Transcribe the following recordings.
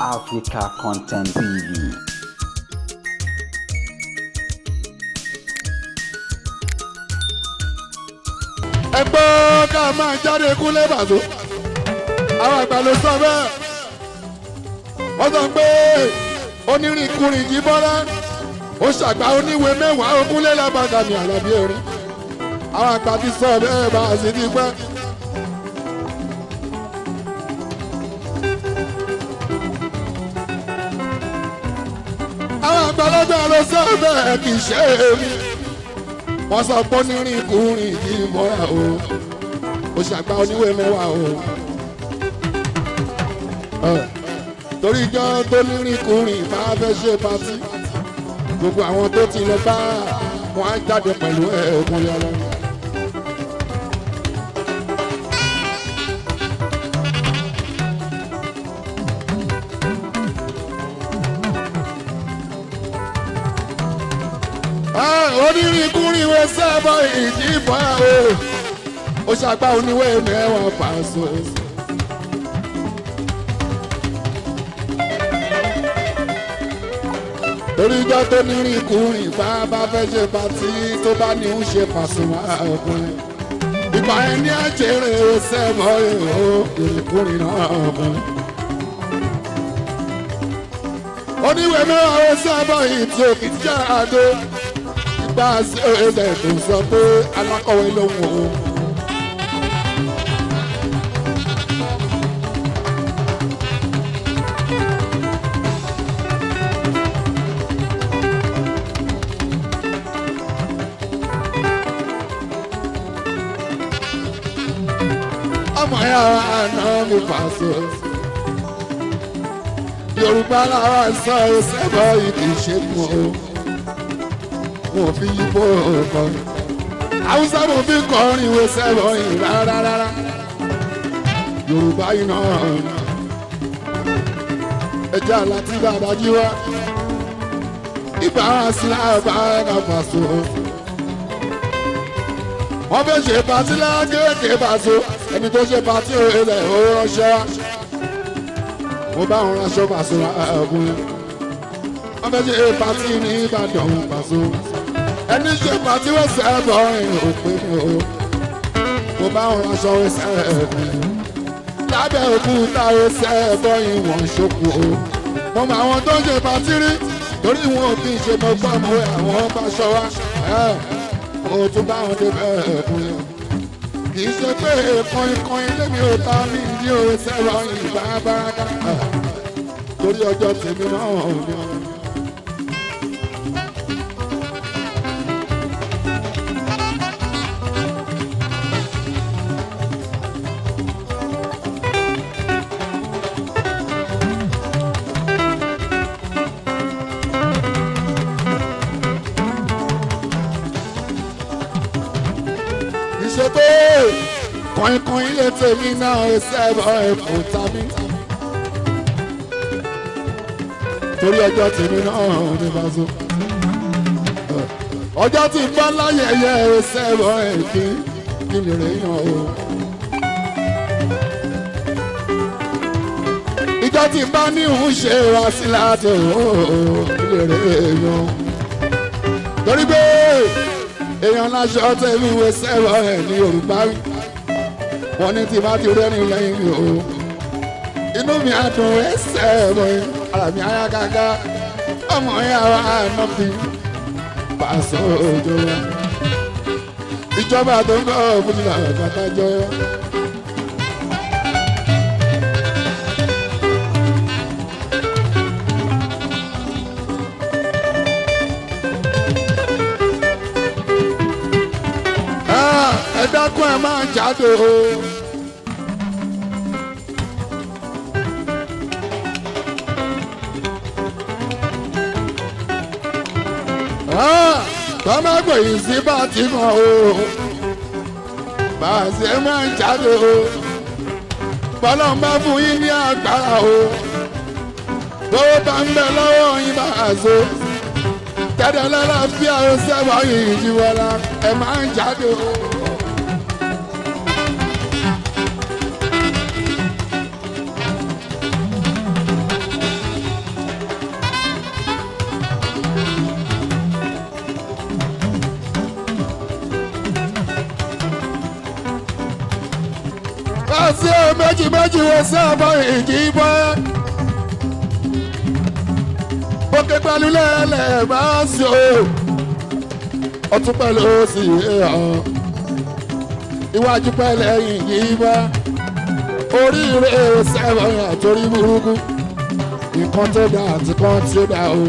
Africa Content TV. ẹ gbọ́ ká máa jáde kúnlé bàtó àwọn àgbà ló sọ bẹ́ẹ̀ wọ́n sọ pé onírìnkùnrin yìí bọ́lá ó ṣàgbá oníwèé mẹ́wàá ogúnlé lábàgà ní àlàbí erin àwọn àgbà ti sọ bẹ́ẹ̀ bá a sì ti pẹ́. àwọn àgbàlagbà ló sọ bẹ́ẹ̀ kì í ṣe èmi wọ́n sọ pé onírìnkùnrin yìí bọ́lá ó ṣàgbá oníwèé mẹ́wàá o. torí ìjọ tó nírìnkùnrin bá fẹ́ ṣe pátí gbogbo àwọn tó ti lọ bá wọn á jáde pẹ̀lú ẹ̀ẹ́dùn yọrọ. onírìnkùnrin wo sábà ìdìbò ó ṣàgbá oníwé mẹ́wàá pàṣẹ. torí ìjọ tó nírìnkùnrin bá fẹ́ ṣe pàtí tó bá ní ń ṣe Pasuma ọkùnrin ìgbà ẹni àjẹrè sẹ́mọ̀ èrò ìrìnkùnrin náà ọkùnrin. oníwèé mẹ́wàá ó sábà ìtì òkìtì àdó ìgbà ẹ̀ẹ́dẹ̀ tó sọ pé alákọ̀wé lóhùn òun. ọmọ ya àná mi Paso Yorùbá làwọn sọ ìṣẹ́bọ̀ ìdí ìṣègùn o wọn fi yípo kọrin Haúsá mo fi kọrin ìwé sẹ́bọ̀ yìí rárá Yorùbá iná ẹja láti bàbá jí wá ibà síláàbà ẹ̀ka Paso wọ́n fẹ́ ṣe pàtí lágéèké Paso ẹni tó ṣe pàtí ilẹ̀ ó ránṣẹ́ wá mo bá wọn ránṣọ Paso ọkùnrin wọ́n fẹ́ ṣe pàtí ní Ìbàdàn Paso ẹni ṣe pàtí wọ́n sẹ́ẹ̀bọ̀ òpin mi o mo bá wọn ránṣọ wọ́n sẹ́ẹ̀bọ̀ lábẹ́ òkúta wọ́n sẹ́ẹ̀bọ̀ ìwọ̀n ṣokù o mo mọ àwọn tó ń ṣe pàtí rí torí wọn ò kí ń ṣe mọ́ gbọ́mọ àwọn bá ṣọ wá mo tún bá wọn débẹ̀ ẹ̀kúnlẹ̀ kì í ṣe pé kọ́in lémi ò ta mí ní òwe sẹ́wọ̀ ìgbà báraka torí ọjọ́ tèmi náà ni. kọ́in ilé tèmi náà ṣẹ́bọ̀ ẹ̀kọ́ tàbí torí ọjọ́ tèmi náà ní Paso ọjọ́ tí bá láyẹyẹ ṣẹ́bọ̀ ẹ̀kí kí lè rẹ̀ yàn o ìjọ tí bá ní òun ṣe wá sí láti kí lè rẹ̀ yàn torí pé èèyàn láṣọ tẹ̀mí ìwé ṣẹ́bọ̀ ẹ̀ ní Yorùbá rí wọ́n ní tí bá ti rẹ́rìn lẹ́yìn mi o inú mi á dùn ẹsẹ̀ ẹ̀rọ ara mi á yá gágá ọmọ yẹn àwọn àná fi Paso òjò wa ìjọba tó ń bọ̀ fún mi làwọn kàtà jọ wa. ẹ dákun ẹ máa jáde o. tọ́mọ gbòyìn sí bá ti mọ̀ o bá a ṣe máa jáde o bọ́lá ń bá fún yín ní agbára o tó bá ń bẹ lọ́wọ́ yín bá a so tẹ́lẹ̀ lálàáfíà ó sẹ́wọ̀ yìí jí wọlá ẹ máa ń jáde o. méjì wo sábọ̀ ìjì bọ́. Òkè pẹ̀lú lẹ́lẹ̀ máa ń sọ. Ọ̀tún pẹ̀lú òsì hàn. Iwájú pẹ̀lú ẹ̀yìn yìí bọ́. Oríire sábọ̀ yàn torí burúkú. Nǹkan tó dáa àti kan tí ó dáa o.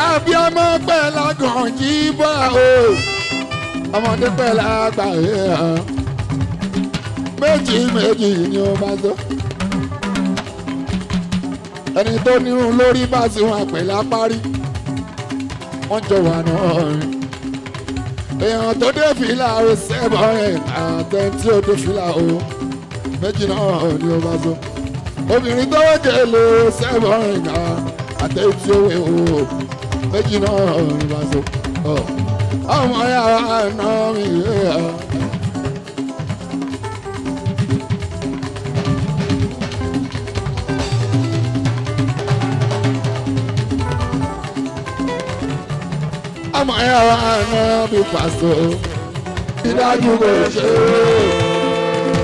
Àbí ọmọ pẹ̀ lágàn jí bọ́ o. Ọmọdé pẹ̀ lágbà hàn. Méjì méjì ni ó bá tó. Ẹni tó nírun lórí bá sí wọn àpè lápárí. Wọ́n jọ wà náà rìn. Èèyàn tó dé fìlà o sẹ́bọ̀ ẹ̀ àtẹ tí ó dé fìlà o. Méjì náà ni ó bá tó. Obìnrin tó wọ́jẹ̀ lè sẹ́bọ̀ ẹ̀ àtẹ tí ó wẹ̀ o. Méjì náà ni bá so. Ọmọ yàrá náà mi yé ha. Ọmọ yàrá náà mi pàṣẹ. Ìdájú kò ṣe é.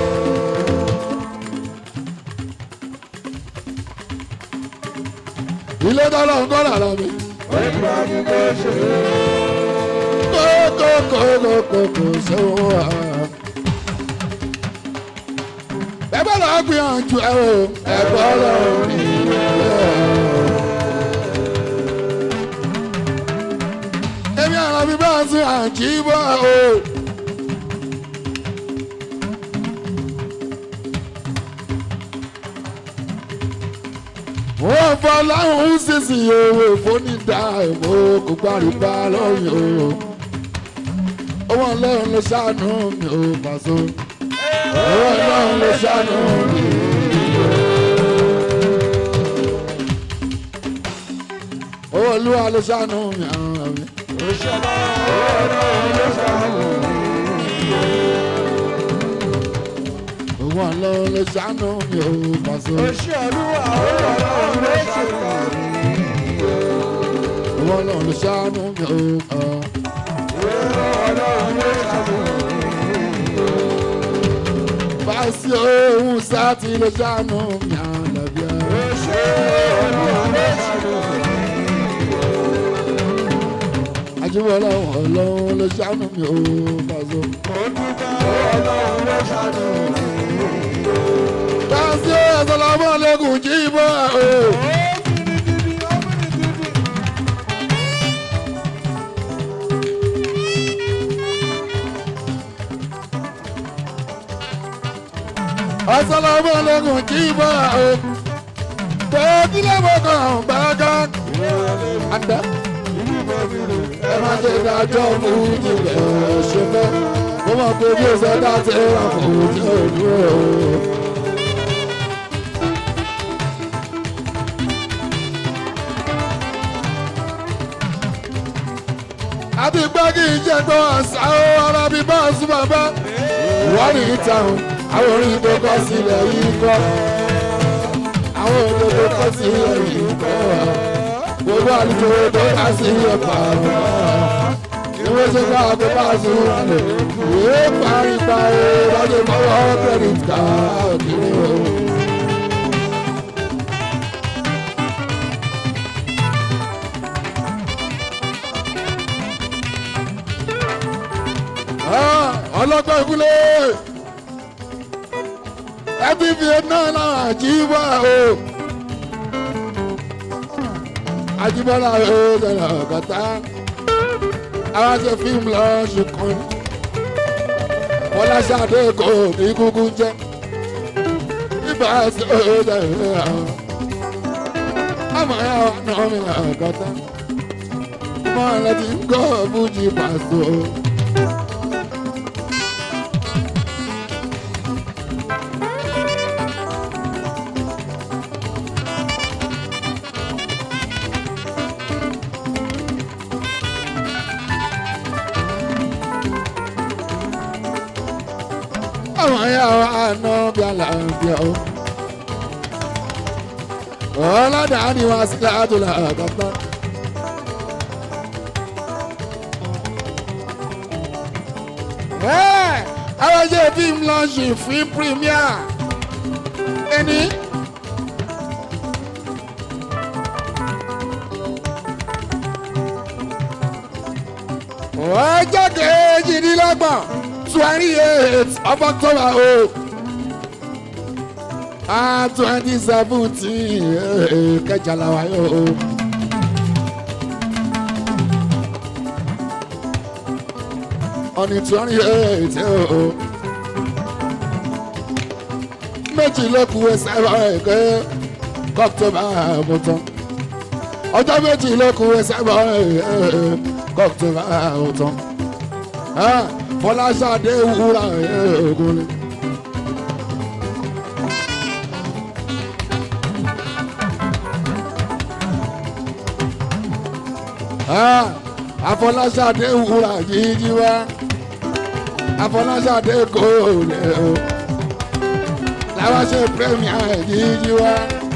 Ilé dọ́là ń kọ́ làrá mi. Kókókókókó ṣe wá. Ẹgbẹ́ lọ gbìyànjú ẹ o, ẹgbẹ́ lọ rí ẹ. Èmi àrà mi bá ń sún àjíbọ̀ o. Wọ́n fọ́ láwọn ń sísì owó fónídà ìmọ̀ kò gbàrúgbà lọ́yìn o. Owó ọlọ́run ló ṣàánú mi ò Paso. Owó ọlọ́run ló ṣàánú mi. Owó olúwa ló ṣàánú mi àwọn mi. Owó ọlọ́run ló ṣàánú mi. Owó ọlọ́run ló ṣàánú mi ò Paso. Owó ọlọ́run ló ṣàánú mi ò. Báṣí ohun sáti ló ṣàánú mi àlàbíà. Àjíwọ́ ọlọ́run ló ṣàánú mi ò Paso. Báṣí assalamu alaikum jíbọ̀ o. Assalamu alaikum jíbọ̀ o. Tẹ́gílẹ̀ mọ́kàn bákan. Àdá. Ẹ máa ṣe dájọ́ fún ìjìnlẹ̀ ṣẹfẹ́. Mo mọ̀ pé bí o ṣe dá ti rà fún ojú òdúró. Àti gbọ́ kí n jẹ́ gbọ́ àṣà ara bí bá a sún bàbá. Wọ́n ní ìtàn àwọn orin tó kọ́ sílẹ̀ yìí kọ́. Àwọn orin tó kọ́ sílẹ̀ yìí kọ́. Gbogbo àlùjọ tó ká sí ẹ̀pà rẹ̀. Ìwé ṣe ká àgbẹ̀ bá a sún rẹ̀. Ìwé parí lọ́dún mọ́wọ́ credit card kiri o. Ọlọ́gbọ́n ìkúlẹ̀ ẹbí fi náà náà àjíbọ̀ o. Àjíbọ̀lá o ṣẹlẹ̀ ọ̀gọ́ta. Àwọn ṣe fíìmù lọ́ọ̀ṣù kan. Wọ́n láṣàdé kò ní kúkú jẹ́. Ibà ṣe o ṣẹlẹ̀ ọ̀. Àmọ́ ẹ̀ wà náà mi ọ̀gọ́ta. Mọ́ ẹ̀ lẹ́tí ń kọ́ Fújì Paso. Àwọn ẹ̀yà àwọn àna bí àlàáfíà o. ọlọ́dà ni wọ́n sì láàtò làkàtà. àwọn jẹ́ fíìmù lọ́ọ̀ṣì fún premier ẹni. ọjọ́ kejìdínlọ́gbọ̀n 28 of October o 2017 kẹjàlá wáyé o. ọ̀nì 28 o méjì ló kù ẹsẹ̀ ẹ̀kẹ́ October mọ́tọ́ ọjọ́ méjì ló kù ẹsẹ̀ October mọ́tọ́. Fọláṣadé wúrà ogun ni. Afọláṣadé wúrà jíjí wá. Afọláṣadé kò lè o. Làwọn ṣe premier jíjí wá.